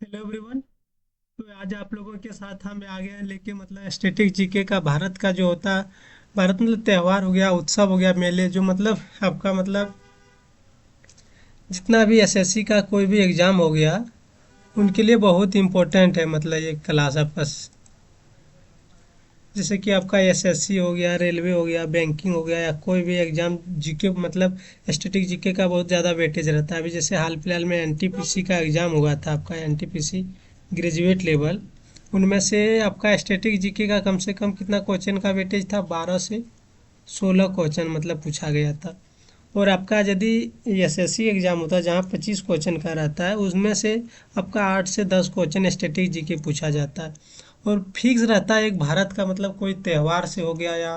Hello everyone. तो आज आप लोगों के साथ हम आ गए हैं लेके स्टैटिक जीके का भारत का जो होता है। भारत त्यौहार हो गया, उत्सव हो गया, मेले जो आपका जितना भी एसएससी का कोई भी एग्ज़ाम हो गया उनके लिए बहुत इम्पोर्टेंट है ये क्लास आपका। जैसे कि आपका एसएससी हो गया, रेलवे हो गया, बैंकिंग हो गया या कोई भी एग्ज़ाम जीके स्टैटिक जीके का बहुत ज़्यादा वेटेज रहता है। अभी जैसे हाल फिलहाल में एनटीपीसी का एग्ज़ाम हुआ था, आपका एनटीपीसी ग्रेजुएट लेवल। उनमें से आपका स्टैटिक जीके का कम से कम कितना क्वेश्चन का वेटेज था, 12 से 16 क्वेश्चन पूछा गया था। और आपका यदि एसएससी एग्ज़ाम होता है जहाँ 25 क्वेश्चन का रहता है, उसमें से आपका 8 से 10 क्वेश्चन स्टैटिक जीके पूछा जाता है। और फिक्स रहता है एक भारत का कोई त्यौहार से हो गया या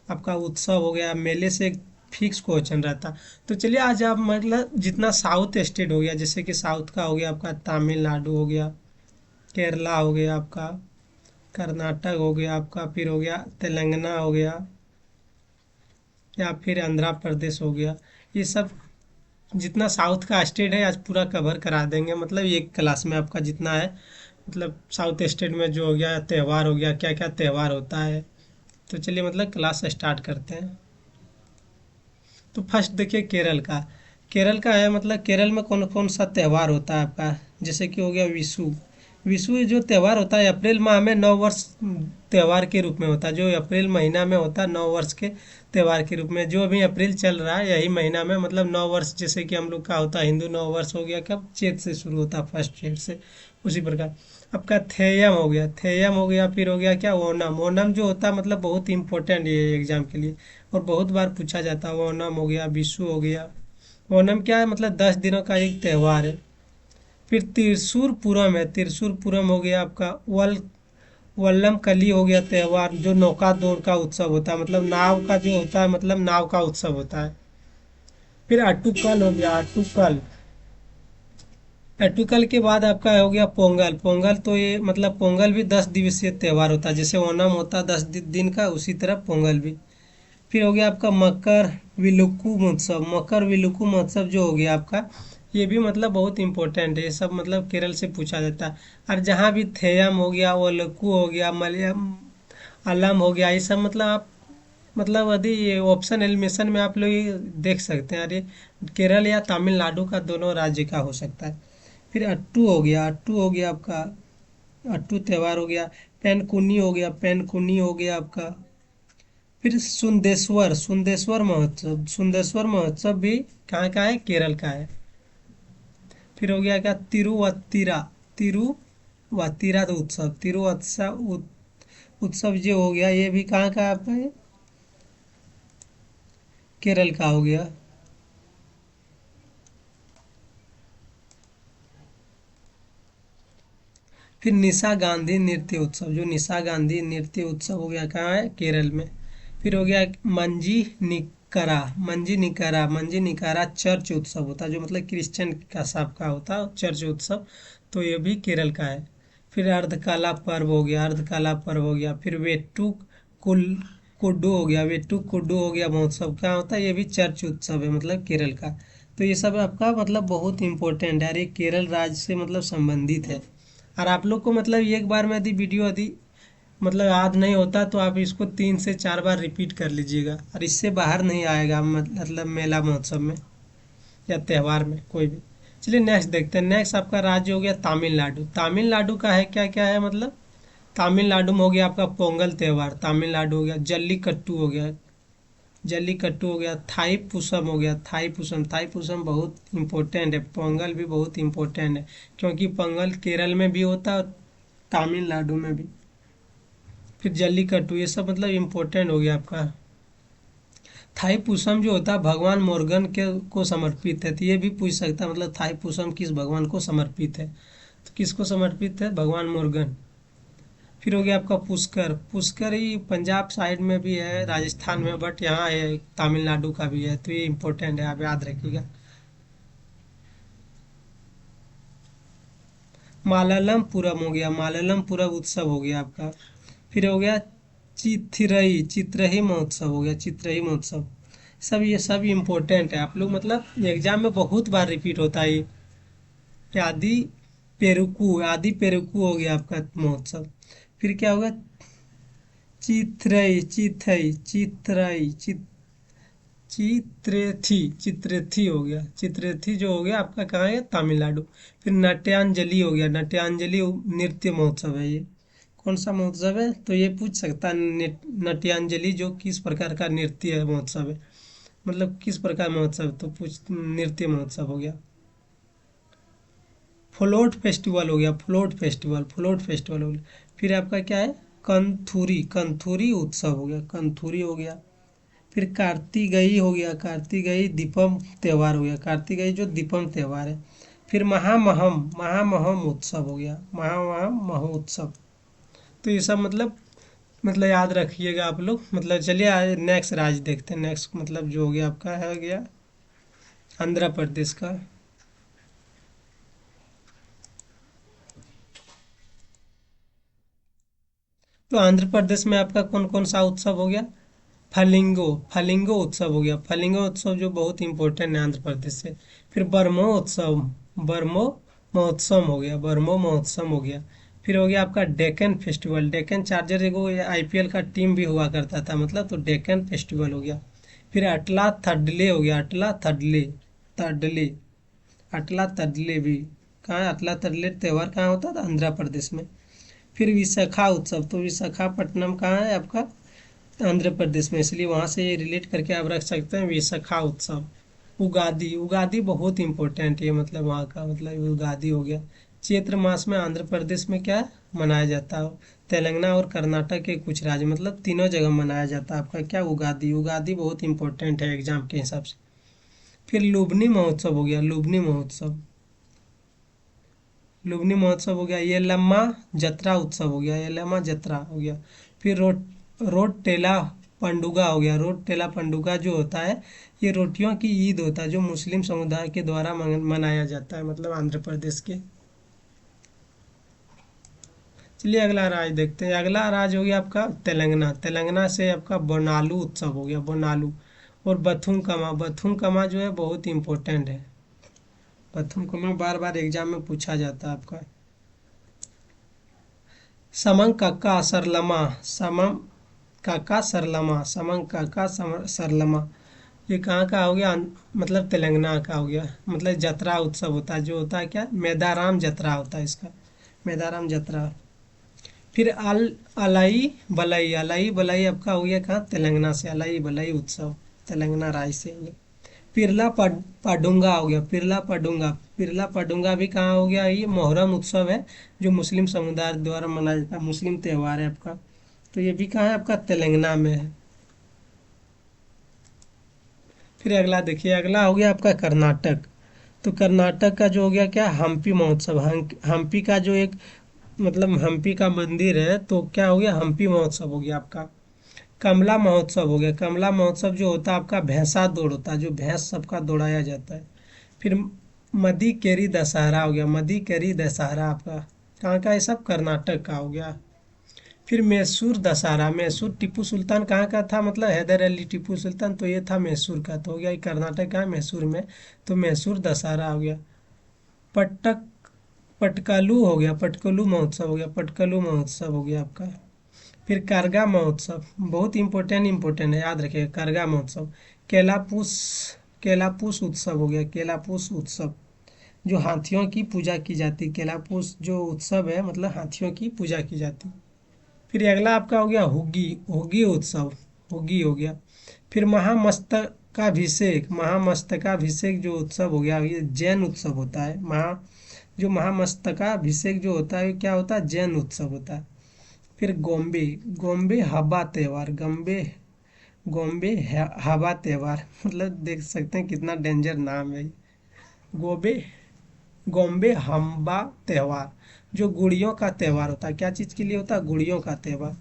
आपका उत्सव हो गया, मेले से एक फिक्स क्वेश्चन रहता। तो चलिए आज आप जितना साउथ स्टेट हो गया, जैसे कि साउथ का हो गया आपका तमिलनाडु हो गया, केरला हो गया आपका, कर्नाटक हो गया आपका, फिर हो गया तेलंगाना हो गया, या फिर आंध्र प्रदेश हो गया। ये सब जितना साउथ का स्टेट है आज पूरा कवर करा देंगे, एक क्लास में आपका जितना है। साउथ स्टेट में जो हो गया त्यौहार हो गया, क्या क्या त्यौहार होता है। तो चलिए क्लास स्टार्ट करते हैं। तो फर्स्ट देखिए केरल का। केरल का है केरल में कौन कौन सा त्यौहार होता है आपका। जैसे कि हो गया विशु। विशु जो त्यौहार होता है अप्रैल माह में नव वर्ष त्यौहार के रूप में होता है। जो अप्रैल महीना में होता है नव वर्ष के त्यौहार के रूप में, जो अभी अप्रैल चल रहा है यही महीना में नव वर्ष, जैसे कि हम लोग का होता है हिंदू नव वर्ष हो गया कब, चैत से शुरू होता है, फर्स्ट चैत से। उसी प्रकार आपका थेयम हो गया, थेयम हो गया, फिर हो गया क्या ओनम। ओनम जो होता है बहुत इंपॉर्टेंट ये एग्जाम के लिए और बहुत बार पूछा जाता है। ओनम हो गया, विशु हो गया। ओनम क्या है, 10 दिनों का एक त्यौहार है। फिर त्रिशूर पूरम है, त्रिशूर पूरम हो गया आपका। वल्लम कली हो गया त्यौहार, जो नौका दौड़ का उत्सव होता है, नाव का जो होता है, नाव का उत्सव होता है। फिर अट्टुकल हो गया, अट्टुकल। अट्टुकल के बाद आपका हो गया पोंगल। पोंगल तो ये पोंगल भी 10 दिवसीय त्यौहार होता है, जैसे ओनम होता है 10 दिन का, उसी तरह पोंगल भी। फिर हो गया आपका मकर विलुक्कू महोत्सव। मकर विलुक्कू महोत्सव जो हो गया आपका, ये भी बहुत इंपॉर्टेंट है। ये सब केरल से पूछा जाता है। और जहाँ भी थेयम हो गया, ओलक्कू हो गया, मलयम अलम हो गया, ये सब आप यदि ये ऑप्शन एलिमिनेशन में आप लोग ये देख सकते हैं, अरे केरल या तमिलनाडु का दोनों राज्य का हो सकता है। फिर अट्टू हो गया, अट्टू हो गया आपका, अट्टू त्यौहार हो गया। पेनकुनी हो गया, पेनकुनी हो गया आपका। फिर सुंदेश्वर, सुंदेश्वर महोत्सव, सुंदेश्वर महोत्सव भी कहाँ का है, केरल का है। फिर हो गया क्या तिरुवत्तिरा, तिरुवत्तिरा उत्सव, उत्सव जो हो गया ये भी कहाँ का है आपका, ये केरल का हो गया। फिर निशा गांधी नृत्य उत्सव, जो निशा गांधी नृत्य उत्सव हो गया कहाँ है, केरल में। फिर हो गया मंजी निकरा, मंजी निकरा, मंजी निकारा चर्च उत्सव होता है, जो क्रिश्चियन का सबका होता है चर्च उत्सव। तो ये भी केरल का है। फिर अर्धकाला पर्व हो गया, अर्धकाला पर्व हो गया। फिर वेट्टू कुल कुड्डू हो गया, वेट्टू कुड्डू हो गया महोत्सव, क्या होता है, ये भी चर्च उत्सव है केरल का। तो ये सब आपका बहुत इंपॉर्टेंट है, और ये केरल राज्य से संबंधित है। और आप लोग को एक बार में यदि वीडियो यदि याद नहीं होता तो आप इसको 3 से 4 बार रिपीट कर लीजिएगा, और इससे बाहर नहीं आएगा मेला महोत्सव में या त्यौहार में कोई भी। चलिए नेक्स्ट देखते हैं। नेक्स्ट आपका राज्य हो गया तमिलनाडु। तमिलनाडु का है क्या क्या है, तमिलनाडु में हो गया आपका पोंगल त्यौहार, तमिलनाडु हो गया। जल्लीकट्टू हो गया, जल्लीकट्टू हो गया। थाई पुसम हो गया, थाई पुसम, थाई पुसम बहुत इंपॉर्टेंट है। पोंगल भी बहुत इंपॉर्टेंट है, क्योंकि पोंगल केरल में भी होता है और तमिलनाडु में भी। फिर जल्लीकट्टू, ये सब इम्पोर्टेंट हो गया आपका। थाईपुसम जो होता है भगवान मोर्गन के को समर्पित है, तो ये भी पूछ सकता है थाईपुसम किस भगवान को समर्पित है। तो किसको समर्पित है, भगवान मोर्गन। फिर हो गया आपका पुष्कर। पुष्कर ही पंजाब साइड में भी है, राजस्थान में, बट यहाँ है तमिलनाडु का भी है, तो ये इम्पोर्टेंट है, आप याद रखिएगा। मालयलम पुरम हो गया, मालयलम पुरम उत्सव हो गया आपका। फिर हो गया चिथिरई, चित्रही महोत्सव हो गया, चित्रही महोत्सव। सब ये सब इम्पोर्टेंट है, आप लोग एग्जाम में बहुत बार रिपीट होता है ये। यदि पेरुकू, आदि पेरुकू हो गया आपका महोत्सव। फिर क्या होगा, चित्रई चिथई चित्रई चित्रेथी, चित्रेथी हो गया। चित्रेथी जो हो गया आपका कहाँ है, तमिलनाडु। फिर नाट्यांजलि हो गया, नाट्यांजलि नृत्य महोत्सव है ये। कौन सा महोत्सव है, तो ये पूछ सकता है नाट्यांजलि जो किस प्रकार का नृत्य महोत्सव है, मतलब किस प्रकार महोत्सव, तो पूछ नृत्य महोत्सव हो गया। फ्लोट फेस्टिवल हो गया, फ्लोट फेस्टिवल, फ्लोट फेस्टिवल हो गया। फिर आपका क्या है, कंथूरी, कंथूरी उत्सव हो गया, कंथूरी हो गया। फिर कार्तिकेय हो गया, कार्तिकेय दीपम त्यौहार हो गया, कार्तिकेय जो दीपम त्यौहार है। फिर महामहम, महामहम उत्सव हो गया, महामहम महोत्सव। तो ये सब मतलब याद रखिएगा आप लोग। मतलब चलिए नेक्स्ट राज्य देखते हैं। नेक्स्ट मतलब जो हो गया आपका है गया आंध्र प्रदेश का। तो आंध्र प्रदेश में आपका कौन कौन सा उत्सव हो गया, फलिंगो, फलिंगो उत्सव हो गया। फलिंगो उत्सव जो बहुत इंपॉर्टेंट है आंध्र प्रदेश से। फिर बरमो उत्सव, बरमो महोत्सव हो गया, बरमो महोत्सव हो गया। फिर हो गया आपका डेक्कन फेस्टिवल, डेक्कन चार्जर एगो आईपीएल का टीम भी हुआ करता था मतलब, तो डेक्कन फेस्टिवल हो गया। फिर अटला थडले हो गया, अटला थडले, थडले, अटला तडले भी कहाँ है, अटला तडले त्यौहार कहाँ होता था, आंध्र प्रदेश में। फिर विशाखा उत्सव, तो विशाखापट्टनम कहाँ है आपका, आंध्र प्रदेश में, इसलिए वहां से ये रिलेट करके आप रख सकते हैं विशाखा उत्सव। उगादि, उगादि बहुत इंपॉर्टेंट है, मतलब वहाँ का मतलब उगादि हो गया। चैत्र मास में आंध्र प्रदेश में क्या मनाया जाता है, तेलंगाना और कर्नाटक के कुछ राज्य मतलब तीनों जगह मनाया जाता है आपका क्या, उगादि। उगादि बहुत इंपॉर्टेंट है एग्जाम के हिसाब से। फिर लुबनी महोत्सव हो गया, लुबनी महोत्सव, लुबनी महोत्सव हो गया। ये लम्मा जत्रा उत्सव हो गया, ये लम्मा जत्रा हो गया। फिर रोड टेला पंडुगा हो गया, रोड टेला पंडुगा जो होता है ये रोटियों की ईद होता है जो मुस्लिम समुदाय के द्वारा मनाया जाता है मतलब आंध्र प्रदेश के। चलिए अगला राज्य देखते हैं। अगला राज्य हो गया आपका तेलंगाना, तेलंगाना से आपका बोनालू उत्सव हो गया, बोनालू। और बथुन कमा जो है बहुत इंपॉर्टेंट है, बथुन कमा बार बार एग्जाम में पूछा जाता है आपका। समंग काका सरलमा, समम काका सरलमा, समंग काका सरलमा, ये कहाँ का हो गया, मतलब तेलंगाना का हो गया। मतलब जतरा उत्सव होता है जो होता है क्या, मेदाराम जतरा होता है इसका, मेदाराम जतरा। फिर अलाई बलाई आपका हो गया कहाँ, तेलंगाना से, अलाई बलाई उत्सव तेलंगाना राज्य से हो गया। पाडुंगा हो गया, पिरला पाडुंगा, पिरला पाडुंगा भी कहाँ हो गया, ये मोहर्रम उत्सव है जो मुस्लिम समुदाय द्वारा मनाया जाता है, मुस्लिम त्यौहार है आपका। तो ये भी कहाँ है आपका, तेलंगाना में है। फिर अगला देखिए, अगला हो गया आपका कर्नाटक। तो कर्नाटक का जो हो गया क्या, हम्पी महोत्सव, हम्पी का जो एक मतलब हम्पी का मंदिर है, तो क्या हो गया, हम्पी महोत्सव हो गया आपका। कमला महोत्सव हो गया, कमला महोत्सव जो होता है आपका भैंसा दौड़ होता है, जो भैंस सबका दौड़ाया जाता है। फिर मदी केरी दशहरा हो गया, मदी केरी दशहरा आपका कहाँ का है, सब कर्नाटक का हो गया। फिर मैसूर दशहरा, मैसूर टीपू सुल्तान कहाँ का था, मतलब हैदर अली टीपू सुल्तान, तो ये था मैसूर का, तो हो गया ये कर्नाटक का मैसूर में, तो मैसूर दशहरा हो गया। पटक पटकलू हो गया, पटकलू महोत्सव हो गया, पटकलू महोत्सव हो गया आपका। फिर कारगा महोत्सव बहुत इंपॉर्टेंट है, याद रखिएगा कारगा महोत्सव। केलापूस, केलापूस उत्सव हो गया, केलापूस उत्सव जो हाथियों की पूजा की जाती, केलापूस जो उत्सव है मतलब हाथियों की पूजा की जाती। फिर अगला आपका हो गया हुग्गी, हुग्गी उत्सव, हुग्गी हो गया। फिर महामस्तकाभिषेक, महामस्तकाभिषेक जो उत्सव हो गया ये जैन उत्सव होता है। जो महामस्तकाभिषेक जो होता है क्या होता है, जैन उत्सव होता है। फिर गोम्बे, गोम्बे हवा त्यौहार, गोम्बे हवा त्यौहार मतलब देख सकते हैं कितना डेंजर नाम है। गोबे गोम्बे हम्बा त्यौहार जो गुड़ियों का त्यौहार होता है, क्या चीज़ के लिए होता है, गुड़ियों का त्यौहार।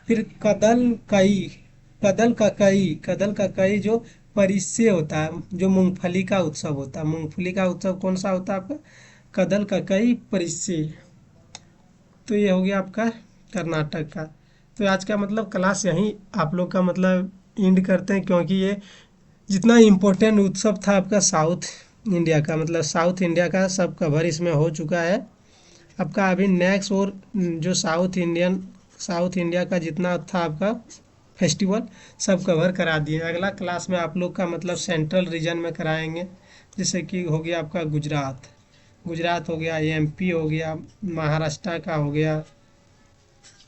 फिर कदल का कई जो परिस्य होता है, जो मूंगफली का उत्सव होता है, मूंगफली का उत्सव कौन सा होता है आपका, कदल का कई परिस्य। तो ये हो गया आपका कर्नाटक का। तो आज का मतलब क्लास यहीं आप लोग का मतलब एंड करते हैं, क्योंकि ये जितना इम्पोर्टेंट उत्सव था आपका साउथ इंडिया का, मतलब साउथ इंडिया का सब कवर इसमें हो चुका है। आपका अभी नेक्स्ट और जो साउथ इंडिया का जितना था आपका फेस्टिवल सब कवर करा दिए। अगला क्लास में आप लोग का मतलब सेंट्रल रीजन में कराएंगे, जैसे कि हो गया आपका गुजरात हो गया, एमपी हो गया, महाराष्ट्र का हो गया,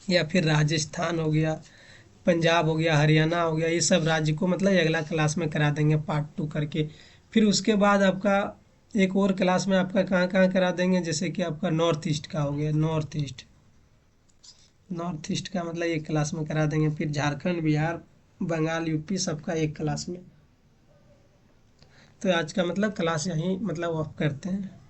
या फिर राजस्थान हो गया, पंजाब हो गया, हरियाणा हो गया, ये सब राज्य को मतलब अगला क्लास में करा देंगे पार्ट 2 करके। फिर उसके बाद आपका एक और क्लास में आपका कहाँ कहाँ करा देंगे, जैसे कि आपका नॉर्थ ईस्ट का हो गया, नॉर्थ ईस्ट का मतलब एक क्लास में करा देंगे। फिर झारखंड, बिहार, बंगाल, यूपी सबका एक क्लास में। तो आज का मतलब क्लास यहीं मतलब ऑफ करते हैं।